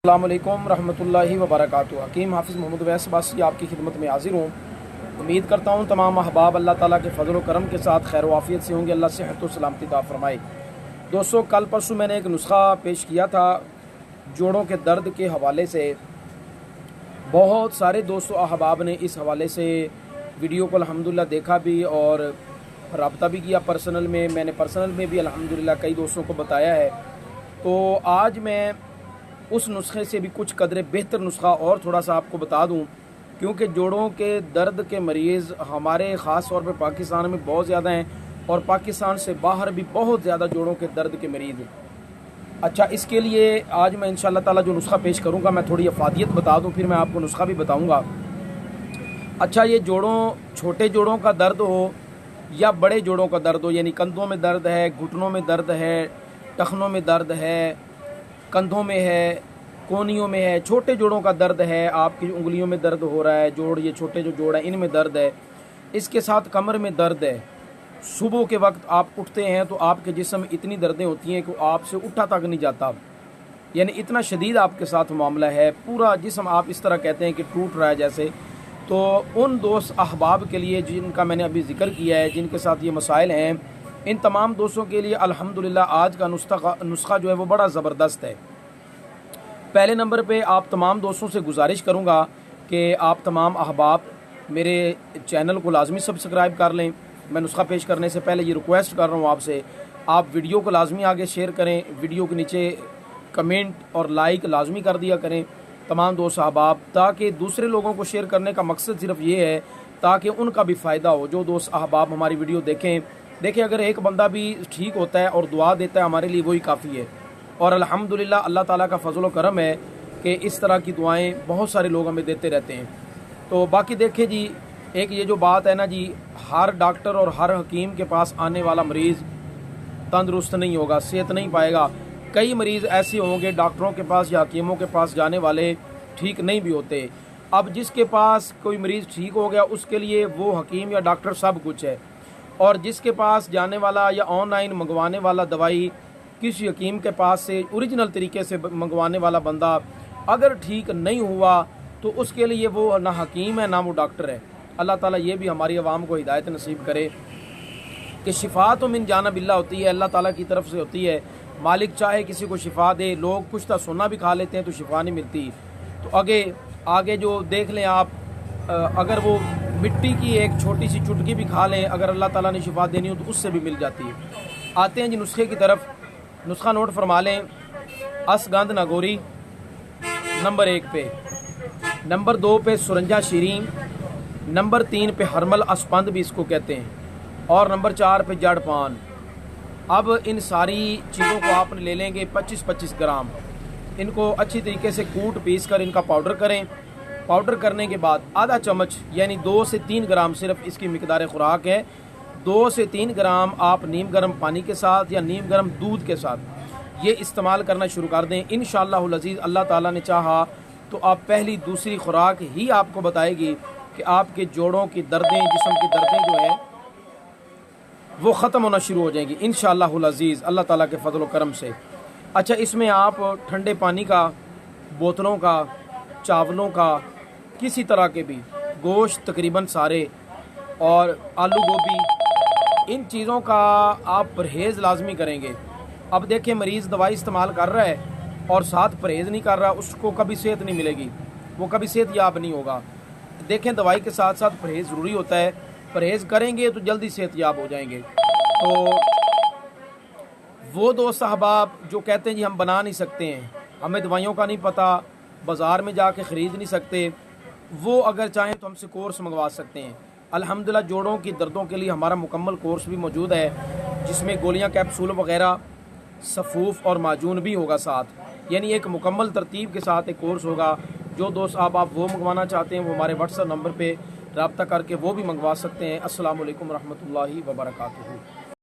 السلام علیکم रहमतुल्लाहि व बरकातुहू। हकीम हाफिज़ मोहम्मद वैस बासी आपकी खिदमत में हाजिर हूँ। उम्मीद करता हूँ तमाम अहबाब अल्लाह ताला के फजल व करम के साथ खैर वाफ़ियत से होंगे। अल्लाह सेहत व सलामती अता फरमाए। दोस्तों, कल परसों मैंने एक नुस्खा पेश किया था जोड़ों के दर्द के हवाले से। बहुत सारे दोस्तों अहबाब ने इस हवाले से वीडियो को अल्हम्दुलिल्लाह देखा भी और रब्ता भी किया पर्सनल में। मैंने पर्सनल में भी अल्हम्दुलिल्लाह कई दोस्तों को बताया है। तो आज मैं उस नुस्खे से भी कुछ कदरे बेहतर नुस्खा और थोड़ा सा आपको बता दूं, क्योंकि जोड़ों के दर्द के मरीज़ हमारे ख़ास तौर पे पाकिस्तान में बहुत ज़्यादा हैं और पाकिस्तान से बाहर भी बहुत ज़्यादा जोड़ों के दर्द के मरीज़ हैं। अच्छा, इसके लिए आज मैं इंशाअल्लाह ताला जो नुस्खा पेश करूंगा मैं थोड़ी अफादियत बता दूं, फिर मैं आपको नुस्खा भी बताऊंगा। अच्छा, ये छोटे जोड़ों का दर्द हो या बड़े जोड़ों का दर्द हो, यानी कंधों में दर्द है, घुटनों में दर्द है, टखनों में दर्द है, कंधों में है, कोहनियों में है, छोटे जोड़ों का दर्द है, आपकी उंगलियों में दर्द हो रहा है, ये छोटे जो जोड़ हैं इनमें दर्द है, इसके साथ कमर में दर्द है, सुबह के वक्त आप उठते हैं तो आपके जिस्म में इतनी दर्दें होती हैं कि आपसे उठा तक नहीं जाता, यानी इतना शदीद आपके साथ मामला है, पूरा जिस्म आप इस तरह कहते हैं कि टूट रहा है जैसे। तो उन दोस्त अहबाब के लिए जिनका मैंने अभी जिक्र किया है, जिनके साथ ये मसाइल हैं, इन तमाम दोस्तों के लिए अल्हम्दुलिल्लाह आज का नुस्खा जो है वो बड़ा ज़बरदस्त है। पहले नंबर पे आप तमाम दोस्तों से गुजारिश करूंगा कि आप तमाम अहबाब मेरे चैनल को लाजमी सब्सक्राइब कर लें। मैं नुस्खा पेश करने से पहले ये रिक्वेस्ट कर रहा हूँ आपसे, आप वीडियो को लाजमी आगे शेयर करें, वीडियो के नीचे कमेंट और लाइक लाजमी कर दिया करें तमाम दोस्त अहबाब, ताकि दूसरे लोगों को शेयर करने का मकसद सिर्फ ये है ताकि उनका भी फ़ायदा हो। जो दोस्त अहबाब हमारी वीडियो देखें, अगर एक बंदा भी ठीक होता है और दुआ देता है हमारे लिए वही काफ़ी है। और अल्हम्दुलिल्लाह अल्लाह ताला का फजल व करम है कि इस तरह की दुआएं बहुत सारे लोग हमें देते रहते हैं। तो बाकी देखें जी, एक ये जो बात है ना जी, हर डॉक्टर और हर हकीम के पास आने वाला मरीज़ तंदुरुस्त नहीं होगा, सेहत नहीं पाएगा। कई मरीज़ ऐसे होंगे डॉक्टरों के पास या हकीमों के पास जाने वाले ठीक नहीं भी होते। अब जिसके पास कोई मरीज़ ठीक हो गया उसके लिए वो हकीम या डॉक्टर सब कुछ है, और जिसके पास जाने वाला या ऑनलाइन मंगवाने वाला दवाई किसी हकीम के पास से ओरिजिनल तरीके से मंगवाने वाला बंदा अगर ठीक नहीं हुआ तो उसके लिए वो ना हकीम है ना वो डॉक्टर है। अल्लाह ताला ये भी हमारी आवाम को हिदायत नसीब करे कि शिफा तो मिन जानिबिल्लाह होती है, अल्लाह ताला की तरफ से होती है। मालिक चाहे किसी को शिफा दे, लोग कुछ तो सोना भी खा लेते हैं तो शिफा नहीं मिलती। तो आगे जो देख लें आप, अगर वो मिट्टी की एक छोटी सी चुटकी भी खा लें, अगर अल्लाह ताला ने शिफा देनी हो तो उससे भी मिल जाती है। आते हैं जी नुस्खे की तरफ। नुस्खा नोट फरमा लें। असगंध नागौरी नंबर 1 पे, नंबर 2 पे सुरंजा शीरीन, नंबर 3 पे हरमल अस्पंद भी इसको कहते हैं, और नंबर 4 पे जड़ पान। अब इन सारी चीज़ों को आपने ले लेंगे 25-25 ग्राम। इनको अच्छी तरीके से कूट पीस कर इनका पाउडर करें। पाउडर करने के बाद आधा चम्मच यानी 2 से 3 ग्राम सिर्फ इसकी मिकदार खुराक है। 2 से 3 ग्राम आप नीम गर्म पानी के साथ या नीम गर्म दूध के साथ ये इस्तेमाल करना शुरू कर दें। इंशाअल्लाहुल अज़ीज़ अल्लाह ताला ने चाहा तो आप पहली दूसरी खुराक ही आपको बताएगी कि आपके जोड़ों की दर्दें, जिस्म की दर्दें जो हैं वो ख़त्म होना शुरू हो जाएंगी इंशाअल्लाहुल अज़ीज़ अल्लाह ताला के फजल व करम से। अच्छा, इसमें आप ठंडे पानी का, बोतलों का, चावलों का, किसी तरह के भी गोश्त तकरीबन सारे, और आलू गोभी, इन चीज़ों का आप परहेज़ लाजमी करेंगे। अब देखें, मरीज़ दवाई इस्तेमाल कर रहा है और साथ परहेज़ नहीं कर रहा, उसको कभी सेहत नहीं मिलेगी, वो कभी सेहत याब नहीं होगा। देखें, दवाई के साथ साथ परहेज़ ज़रूरी होता है। परहेज़ करेंगे तो जल्दी सेहत याब हो जाएंगे। तो वो दोस्त अहबाब जो कहते हैं जी हम बना नहीं सकते हैं, हमें दवाइयों का नहीं पता, बाज़ार में जाके ख़रीद नहीं सकते, वो अगर चाहें तो हमसे कोर्स मंगवा सकते हैं। अल्हम्दुलिल्लाह जोड़ों की दर्दों के लिए हमारा मुकम्मल कोर्स भी मौजूद है, जिसमें गोलियां, कैप्सूल वगैरह, सफ़ूफ और माजून भी होगा साथ, यानी एक मुकम्मल तरतीब के साथ एक कोर्स होगा। जो दोस्त आप वो मंगवाना चाहते हैं वो हमारे व्हाट्सएप नंबर पे रब्ता करके वो भी मंगवा सकते हैं। अस्सलामु अलैकुम रहमतुल्लाहि व बरकातुहू।